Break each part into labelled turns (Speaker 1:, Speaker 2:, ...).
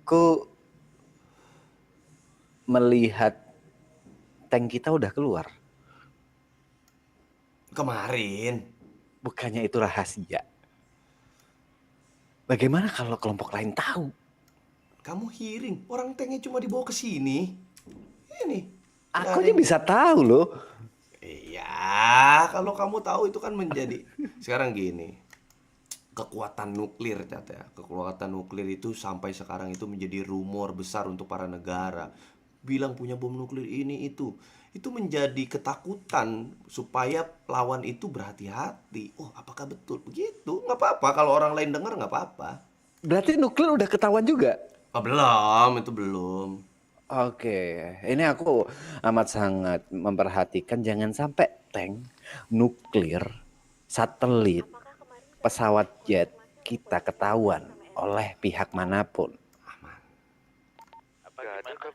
Speaker 1: Aku melihat tank kita udah keluar.
Speaker 2: Kemarin.
Speaker 1: Bukannya itu rahasia. Bagaimana kalau kelompok lain tahu?
Speaker 2: Kamu hearing, orang tanknya cuma dibawa ke sini. Ini, nggak
Speaker 1: Aku
Speaker 2: ada
Speaker 1: aja
Speaker 2: yang...
Speaker 1: bisa tahu loh.
Speaker 2: Iya, kalau kamu tahu itu kan menjadi... Sekarang gini, kekuatan nuklir Cat, ya. Kekuatan nuklir itu sampai sekarang itu menjadi rumor besar untuk para negara. Bilang punya bom nuklir ini itu. Itu menjadi ketakutan supaya lawan itu berhati-hati. Oh, apakah betul begitu? Nggak apa-apa kalau orang lain dengar, nggak apa-apa.
Speaker 1: Berarti nuklir udah ketahuan juga.
Speaker 2: Oh, belum, itu belum.
Speaker 1: Oke, ini aku amat sangat memperhatikan jangan sampai tank, nuklir, satelit, pesawat jet kita ketahuan oleh pihak manapun.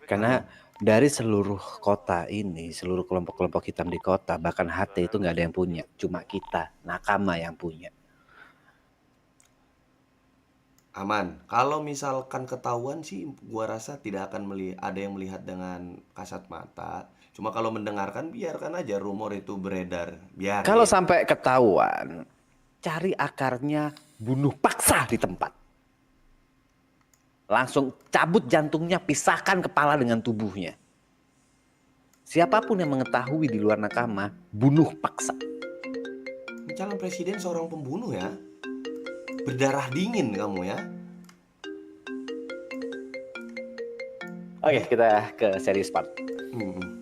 Speaker 1: Karena
Speaker 2: Aman.
Speaker 1: dari seluruh kota ini, seluruh kelompok-kelompok hitam di kota, bahkan HT itu nggak ada yang punya, cuma kita, nakama yang punya.
Speaker 2: Aman. Kalau misalkan ketahuan sih gua rasa tidak akan ada yang melihat dengan kasat mata. Cuma kalau mendengarkan biarkan aja rumor itu beredar.
Speaker 1: Kalau
Speaker 2: Biarin.
Speaker 1: sampai ketahuan, cari akarnya, bunuh paksa di tempat. Langsung cabut jantungnya, pisahkan kepala dengan tubuhnya. Siapapun yang mengetahui di luar nakama, bunuh paksa.
Speaker 2: Calon presiden seorang pembunuh ya. Berdarah dingin kamu ya.
Speaker 1: Oke, kita ke serius part.
Speaker 2: Hmm.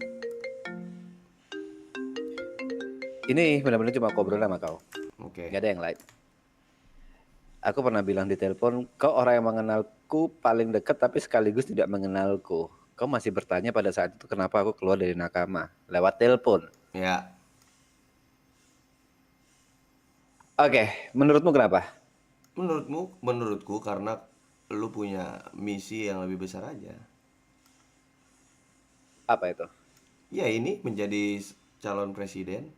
Speaker 1: Ini benar-benar cuma ngobrol sama kau.
Speaker 2: Oke.
Speaker 1: Gak ada yang lain. Aku pernah bilang di telepon, kau orang yang mengenalku paling dekat tapi sekaligus tidak mengenalku. Kau masih bertanya pada saat itu kenapa aku keluar dari nakama lewat telepon.
Speaker 2: Ya.
Speaker 1: Oke, menurutmu kenapa?
Speaker 2: Menurutku karena lu punya misi yang lebih besar aja.
Speaker 1: Apa itu?
Speaker 2: Ya ini menjadi calon presiden.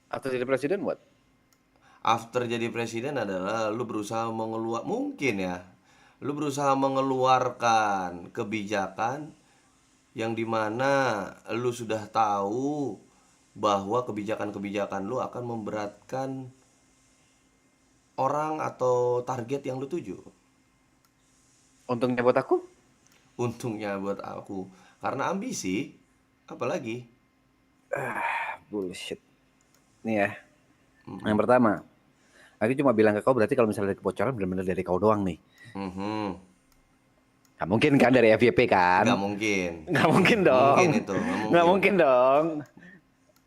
Speaker 1: Atau jadi presiden buat?
Speaker 2: After jadi presiden adalah lu berusaha mungkin ya, lu berusaha mengeluarkan kebijakan yang dimana lu sudah tahu bahwa kebijakan-kebijakan lu akan memberatkan orang atau target yang lu tuju.
Speaker 1: Untungnya buat aku?
Speaker 2: Untungnya buat aku karena ambisi, apalagi.
Speaker 1: Bullshit. Nih ya, yang pertama, aku cuma bilang ke kau berarti kalau misalnya ada kebocoran benar-benar dari kau doang nih.
Speaker 2: Mhm.
Speaker 1: Gak mungkin kan dari FYP kan?
Speaker 2: Nggak mungkin.
Speaker 1: Gak mungkin
Speaker 2: Mungkin
Speaker 1: dong.
Speaker 2: itu, nggak
Speaker 1: Gak
Speaker 2: mungkin.
Speaker 1: mungkin dong.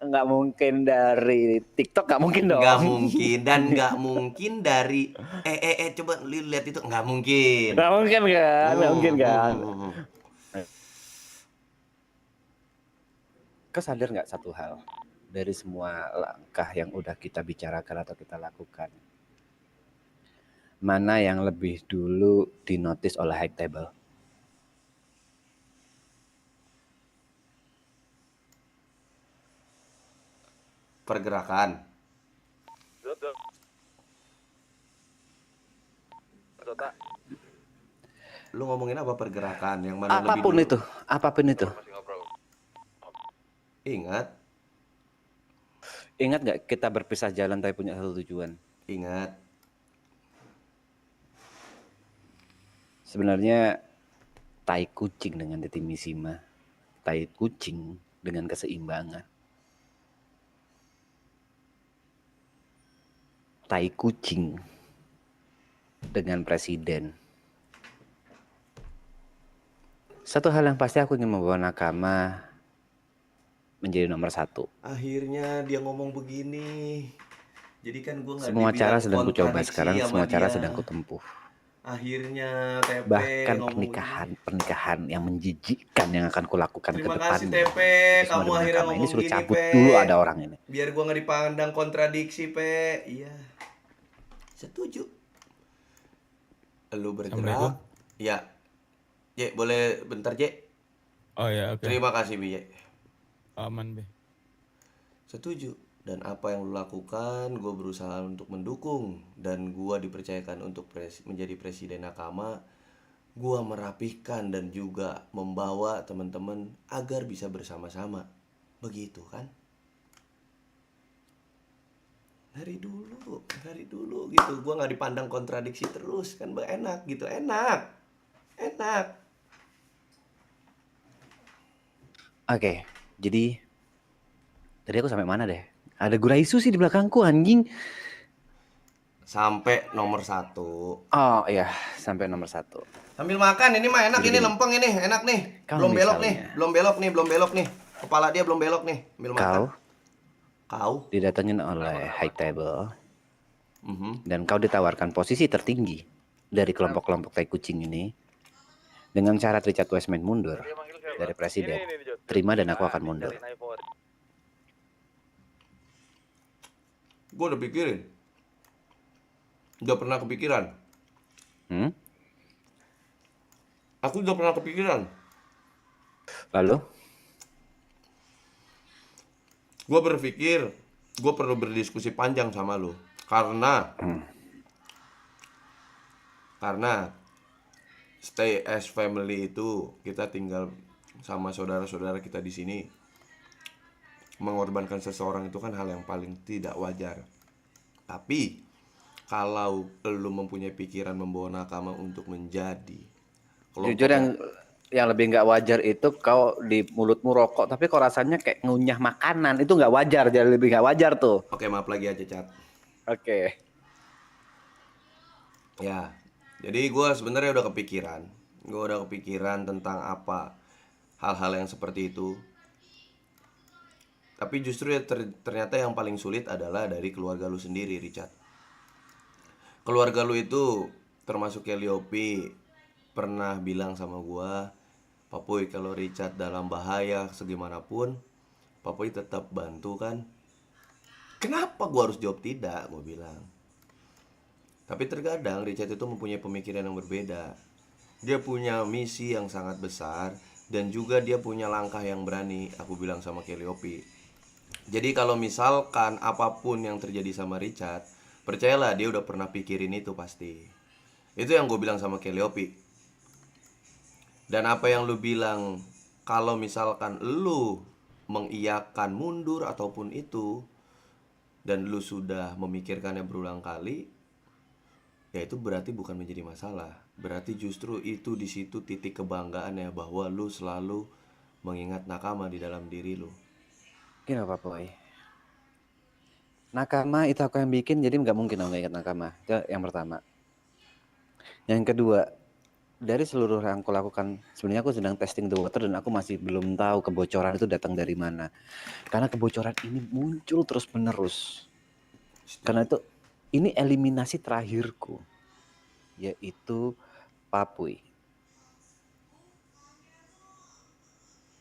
Speaker 1: Nggak mungkin dari TikTok, nggak mungkin
Speaker 2: Nggak
Speaker 1: dong.
Speaker 2: mungkin dan nggak mungkin dari coba lihat itu nggak mungkin.
Speaker 1: Nggak mungkin kan, nggak mungkin kan.
Speaker 2: Hmm.
Speaker 1: Kau sadar nggak satu hal dari semua langkah yang udah kita bicarakan atau kita lakukan, mana yang lebih dulu dinotis oleh high table?
Speaker 2: Pergerakan. Lu ngomongin apa pergerakan? Yang mana lebih
Speaker 1: Apapun
Speaker 2: dulu?
Speaker 1: itu, apapun itu.
Speaker 2: Ingat,
Speaker 1: Ingat nggak kita berpisah jalan tapi punya satu tujuan?
Speaker 2: ingat.
Speaker 1: Sebenarnya tai kucing dengan Mishima, tai kucing dengan keseimbangan, tai kucing dengan presiden. Satu hal yang pasti aku ingin membawa nakama menjadi nomor satu.
Speaker 2: Akhirnya dia ngomong begini. Jadi kan gue nggak
Speaker 1: Semua cara
Speaker 2: dibilang
Speaker 1: sedang kucoba
Speaker 2: kontradiksi
Speaker 1: sekarang,
Speaker 2: sama
Speaker 1: semua cara
Speaker 2: dia.
Speaker 1: sedang kutempuh.
Speaker 2: Akhirnya TP
Speaker 1: Bahkan
Speaker 2: ngomong begini.
Speaker 1: pernikahan yang menjijikkan yang akan kulakukan ke
Speaker 2: Terima kasih
Speaker 1: depannya.
Speaker 2: TP,
Speaker 1: Itu semua
Speaker 2: kamu
Speaker 1: demi
Speaker 2: akhirnya
Speaker 1: nakama. Ini
Speaker 2: ngomong
Speaker 1: suruh
Speaker 2: gini,
Speaker 1: cabut
Speaker 2: Pe.
Speaker 1: dulu ada orang ini.
Speaker 2: Biar gua nggak dipandang kontradiksi, Pe. Iya, setuju. Lu
Speaker 3: Assalamualaikum.
Speaker 2: bergerak. Ya, J, boleh bentar, J?
Speaker 3: Oh ya, oke.
Speaker 2: Terima kasih, Bi, J.
Speaker 3: Aman, Be.
Speaker 2: Setuju. Dan apa yang lu lakukan, gue berusaha untuk mendukung. Dan gue dipercayakan untuk menjadi presiden nakama. gua merapikan dan juga membawa teman-teman agar bisa bersama-sama. Begitu kan? Dari dulu gitu. Gua nggak dipandang kontradiksi terus kan, enak gitu, enak.
Speaker 1: Oke, jadi tadi aku sampai mana deh? Ada Guraisu sih di belakangku anjing.
Speaker 2: Sampai nomor 1.
Speaker 1: Oh iya, sampai nomor 1.
Speaker 2: Sambil makan, ini mah enak,
Speaker 1: Jadi
Speaker 2: ini
Speaker 1: gini,
Speaker 2: lempeng ini, enak nih.
Speaker 1: kalau misalnya
Speaker 2: Belum belok nih. Kepala dia belum belok nih, sambil makan.
Speaker 1: kau
Speaker 2: Kau?
Speaker 1: didatengin oleh high table
Speaker 2: Mhm.
Speaker 1: dan kau ditawarkan posisi tertinggi dari kelompok-kelompok tai kucing ini dengan syarat Richard Wiseman mundur dari presiden, terima dan aku akan mundur.
Speaker 2: Gue udah pikirin. Udah pernah kepikiran.
Speaker 1: Hmm?
Speaker 2: Aku udah pernah kepikiran.
Speaker 1: Lalu?
Speaker 2: Gue berpikir, gue perlu berdiskusi panjang sama lo. Karena stay as family itu kita tinggal sama saudara-saudara kita di sini. Mengorbankan seseorang itu kan hal yang paling tidak wajar. Tapi kalau lo mempunyai pikiran membawa nakama untuk menjadi
Speaker 1: Jujur yang lebih nggak wajar itu kau di mulutmu rokok tapi kok rasanya kayak ngunyah makanan, itu nggak wajar, jadi lebih nggak wajar tuh.
Speaker 2: Oke, maaf lagi aja, Cat.
Speaker 1: Oke.
Speaker 2: Ya, jadi gue sebenarnya udah kepikiran. Gue udah kepikiran tentang apa hal-hal yang seperti itu. Tapi justru ya ternyata yang paling sulit adalah dari keluarga lu sendiri, Richard. Keluarga lu itu termasuk Keliopi pernah bilang sama gua, Papoy kalau Richard dalam bahaya segimanapun, Papoy tetap bantu kan. Kenapa gua harus jawab tidak, gua bilang. Tapi terkadang Richard itu mempunyai pemikiran yang berbeda. Dia punya misi yang sangat besar dan juga dia punya langkah yang berani, aku bilang sama Keliopi. Jadi kalau misalkan apapun yang terjadi sama Richard, percayalah dia udah pernah pikirin itu pasti. Itu yang gue bilang sama Keliopi. Dan apa yang lu bilang, kalau misalkan lu mengiyakan mundur ataupun itu, dan lu sudah memikirkannya berulang kali, ya itu berarti bukan menjadi masalah. Berarti justru itu di situ titik kebanggaannya bahwa lu selalu mengingat nakama di dalam diri lu.
Speaker 1: Gini Pak Boy. Nakama itu aku yang bikin, jadi nggak mungkin aku nggak ingat nakama. Itu yang pertama. Yang kedua, dari seluruh yang aku lakukan, sebenarnya aku sedang testing the water dan aku masih belum tahu kebocoran itu datang dari mana. Karena kebocoran ini muncul terus menerus. Karena itu ini eliminasi terakhirku, yaitu Papui.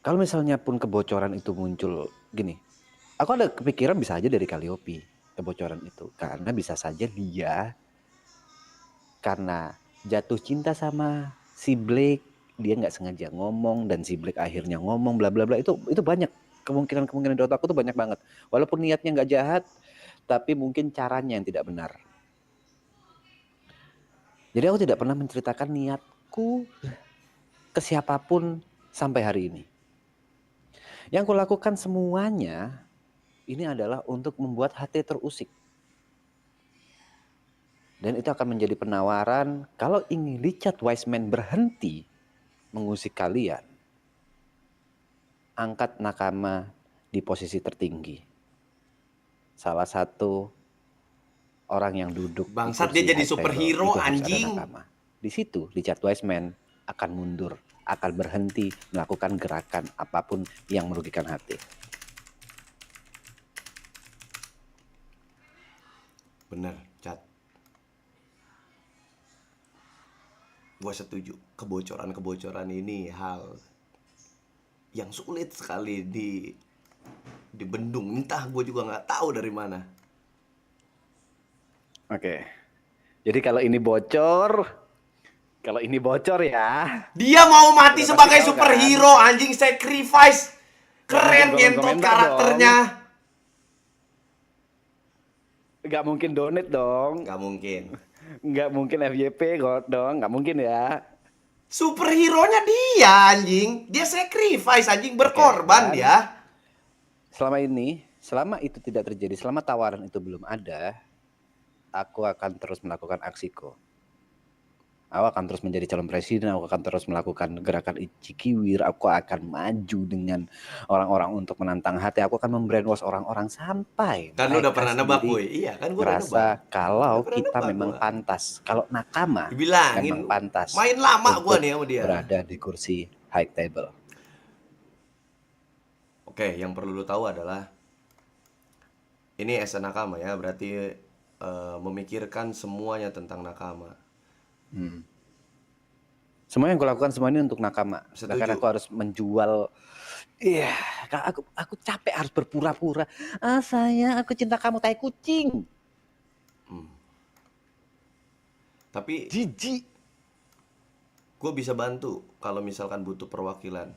Speaker 1: Kalau misalnya pun kebocoran itu muncul gini, aku ada kepikiran bisa aja dari Keliopi kebocoran itu, karena bisa saja dia karena jatuh cinta sama si Blake, dia nggak sengaja ngomong dan si Blake akhirnya ngomong bla bla bla, itu banyak kemungkinan di otakku tuh banyak banget. Walaupun niatnya nggak jahat, tapi mungkin caranya yang tidak benar. Jadi aku tidak pernah menceritakan niatku ke siapapun sampai hari ini. Yang aku lakukan semuanya ini adalah untuk membuat hati terusik. Dan itu akan menjadi penawaran kalau ingin Richard Wiseman berhenti mengusik kalian. Angkat nakama di posisi tertinggi. Salah satu orang yang duduk
Speaker 2: bangsat dia jadi superhero anjing.
Speaker 1: Di situ Richard Wiseman akan mundur, akan berhenti melakukan gerakan apapun yang merugikan hati.
Speaker 2: Bener, Cat. Gua setuju. Kebocoran ini hal yang sulit sekali dibendung. Entah gue juga nggak tahu dari mana.
Speaker 1: Oke. Jadi kalau ini bocor ya.
Speaker 2: Dia mau mati
Speaker 1: Udah
Speaker 2: sebagai
Speaker 1: pasti tahu,
Speaker 2: superhero anjing, sacrifice. Keren ngentot karakternya.
Speaker 1: Gak mungkin donate dong.
Speaker 2: Gak mungkin.
Speaker 1: Nggak mungkin FYP dong, nggak mungkin ya.
Speaker 2: Superhero-nya dia anjing. Dia sacrifice anjing, berkorban
Speaker 1: dan
Speaker 2: dia.
Speaker 1: selama itu tidak terjadi, selama tawaran itu belum ada, aku akan terus melakukan aksiku. Aku akan terus menjadi calon presiden, aku akan terus melakukan gerakan Cikiwir, aku akan maju dengan orang-orang untuk menantang hati, aku akan membrainwash orang-orang sampai
Speaker 2: Kan lu udah
Speaker 1: mereka
Speaker 2: pernah nebak,
Speaker 1: sendiri
Speaker 2: boy. Iya, kan gua udah nebak.
Speaker 1: ngerasa kalau
Speaker 2: Udah pernah
Speaker 1: kita
Speaker 2: nebak
Speaker 1: memang
Speaker 2: gua.
Speaker 1: pantas, kalau nakama
Speaker 2: Dibilangin
Speaker 1: memang pantas
Speaker 2: main lama gua
Speaker 1: untuk
Speaker 2: nih sama dia.
Speaker 1: berada di kursi high table.
Speaker 2: Oke, yang perlu lu tahu adalah ini as a nakama ya, berarti memikirkan semuanya tentang nakama.
Speaker 1: Semua yang kulakukan semua ini untuk nakama.
Speaker 2: Setuju.
Speaker 1: Bahkan aku harus menjual. Iya, aku capek harus berpura-pura. Sayang, aku cinta kamu tai kucing.
Speaker 2: Tapi
Speaker 1: Jijik.
Speaker 2: gue bisa bantu kalau misalkan butuh perwakilan.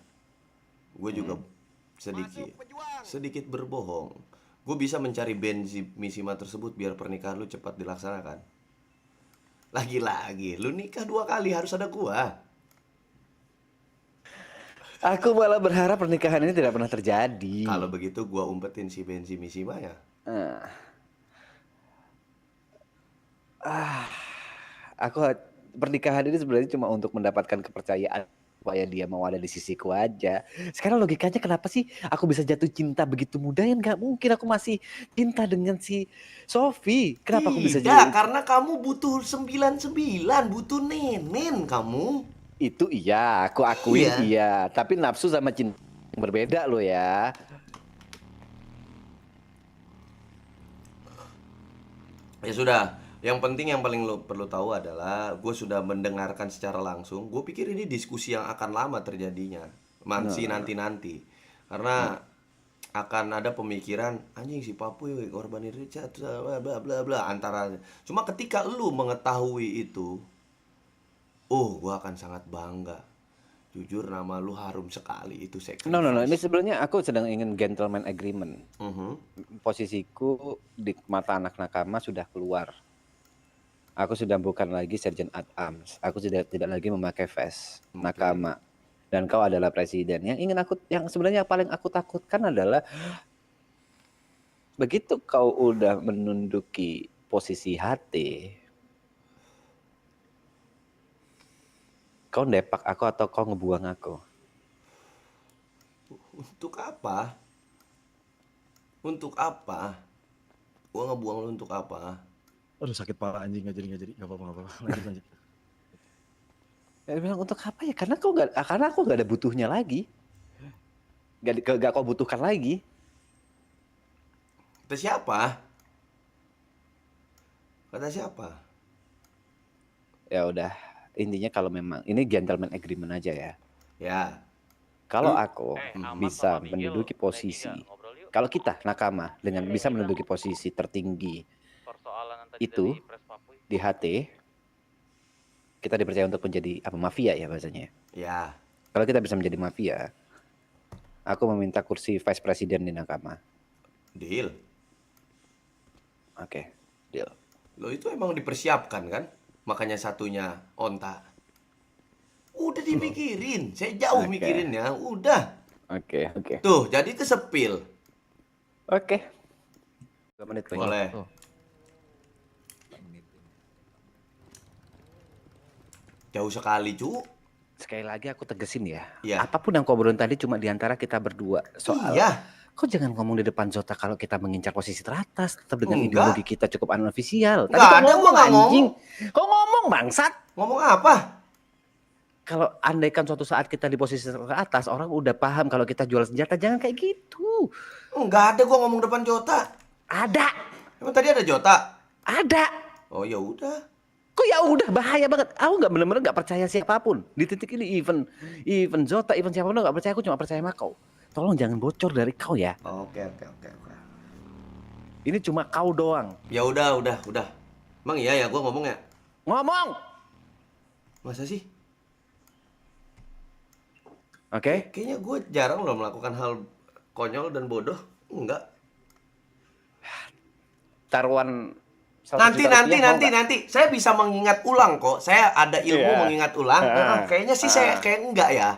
Speaker 2: Gue juga sedikit berbohong. Gue bisa mencari band Mishima tersebut biar pernikahan lu cepat dilaksanakan. Lagi-lagi, lu nikah 2 kali harus ada gua.
Speaker 1: Aku malah berharap pernikahan ini tidak pernah terjadi.
Speaker 2: Kalau begitu gua umpetin si Benzi Mishima ya.
Speaker 1: Aku pernikahan ini sebenarnya cuma untuk mendapatkan kepercayaan supaya dia mau ada di sisiku aja. Sekarang logikanya kenapa sih aku bisa jatuh cinta begitu mudah? Ya nggak mungkin, aku masih cinta dengan si Sophie. Kenapa aku bisa
Speaker 2: Tidak, karena kamu butuh 99, butuh nenen kamu.
Speaker 1: Itu iya, aku akuin
Speaker 2: Iya.
Speaker 1: iya. Tapi nafsu sama cinta yang berbeda loh ya.
Speaker 2: Ya sudah, yang penting yang paling lo perlu tahu adalah gue sudah mendengarkan secara langsung. Gue pikir ini diskusi yang akan lama terjadinya, masih nanti-nanti, karena akan ada pemikiran anjing si Papu korban Richard bla bla bla bla antara. Cuma ketika lu mengetahui itu, gue akan sangat bangga. Jujur nama lu harum sekali, itu sacrifice.
Speaker 1: No. Ini sebenarnya aku sedang ingin gentleman agreement. Posisiku di mata anak nakama sudah keluar. Aku sudah bukan lagi Sergeant at Arms. Aku sudah tidak lagi memakai vest nakama. Dan kau adalah presiden. Yang sebenarnya paling aku takutkan adalah begitu kau udah menunduki posisi HT, kau depak aku atau kau ngebuang aku?
Speaker 2: Untuk apa? Untuk apa? Gua ngebuang lu untuk apa?
Speaker 4: Aduh sakit parah anjing, nggak jadi, nggak apa-apa. Lanjut.
Speaker 1: Ya, bilang untuk apa ya? Karena aku nggak ada butuhnya lagi, gak kau butuhkan lagi.
Speaker 2: Kata siapa? Kata siapa?
Speaker 1: Ya udah, intinya kalau memang ini gentleman agreement aja ya.
Speaker 2: Ya.
Speaker 1: Kalau aku bisa menduduki posisi, kalau kita nakama dengan bisa menduduki posisi tertinggi itu di HT, kita dipercaya untuk menjadi apa, mafia ya bahasanya.
Speaker 2: Ya.
Speaker 1: Kalau kita bisa menjadi mafia, aku meminta kursi vice president di nakama.
Speaker 2: Deal.
Speaker 1: Oke, deal.
Speaker 2: Lo itu emang dipersiapkan kan? Makanya satunya onta. Udah dipikirin. Saya jauh mikirinnya. Udah.
Speaker 1: Oke.
Speaker 2: Tuh, jadi itu sepil.
Speaker 1: Oke. 2 menit lagi.
Speaker 2: Boleh. Jauh sekali, cu.
Speaker 1: Sekali lagi aku tegesin ya.
Speaker 2: Iya.
Speaker 1: Apapun yang kau obrolin tadi cuma diantara kita berdua. Soal
Speaker 2: Iya.
Speaker 1: kau jangan ngomong di depan Zota kalau kita mengincar posisi teratas. Tetap dengan
Speaker 2: Enggak.
Speaker 1: ideologi kita cukup unofficial. Tadi
Speaker 2: Enggak
Speaker 1: kau
Speaker 2: ada, gua
Speaker 1: ngomong
Speaker 2: nggak
Speaker 1: anjing.
Speaker 2: ngomong.
Speaker 1: Kau ngomong bangsat.
Speaker 2: Ngomong apa?
Speaker 1: Kalau andaikan suatu saat kita di posisi teratas, orang udah paham kalau kita jual senjata. Jangan kayak gitu.
Speaker 2: Enggak ada gua ngomong depan Jota.
Speaker 1: Ada.
Speaker 2: Emang tadi ada Jota?
Speaker 1: Ada.
Speaker 2: Oh ya udah.
Speaker 1: Kok ya udah, bahaya banget. Aku nggak bener-bener nggak percaya siapapun di titik ini. Even Zota, even siapapun nggak percaya. Aku cuma percaya sama kau. Tolong jangan bocor dari kau ya.
Speaker 2: Oke.
Speaker 1: Ini cuma kau doang.
Speaker 2: Ya udah. Emang iya ya gua ngomong ya?
Speaker 1: Ngomong.
Speaker 2: Masa sih?
Speaker 1: Oke.
Speaker 2: Kayaknya gue jarang loh melakukan hal konyol dan bodoh. Enggak.
Speaker 1: Taruhan
Speaker 2: Nanti,
Speaker 1: juta
Speaker 2: nanti,
Speaker 1: rupiah, mau
Speaker 2: nanti,
Speaker 1: nggak?
Speaker 2: nanti. Saya bisa mengingat ulang kok. Saya ada ilmu
Speaker 1: Iya.
Speaker 2: mengingat ulang. Kayaknya sih saya kayak enggak ya.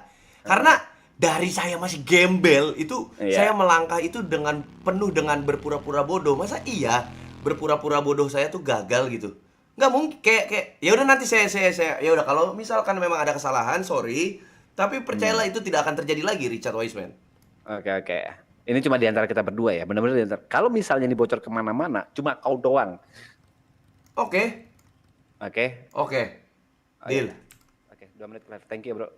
Speaker 2: Karena dari saya masih gembel itu
Speaker 1: Iya.
Speaker 2: saya melangkah itu dengan penuh dengan berpura-pura bodoh. Masa iya berpura-pura bodoh saya tuh gagal gitu? Nggak mungkin. Kayak ya udah nanti saya ya udah kalau misalkan memang ada kesalahan, sorry. Tapi percayalah itu tidak akan terjadi lagi, Richard Wiseman.
Speaker 1: Oke. Ini cuma di antara kita berdua ya, benar-benar di antara. Kalau misalnya ini bocor kemana-mana, cuma kau doang.
Speaker 2: Oke,
Speaker 1: Oke?
Speaker 2: oke.
Speaker 1: Oh,
Speaker 2: Deal.
Speaker 1: iya. Oke, 2 menit live. Thank you, bro.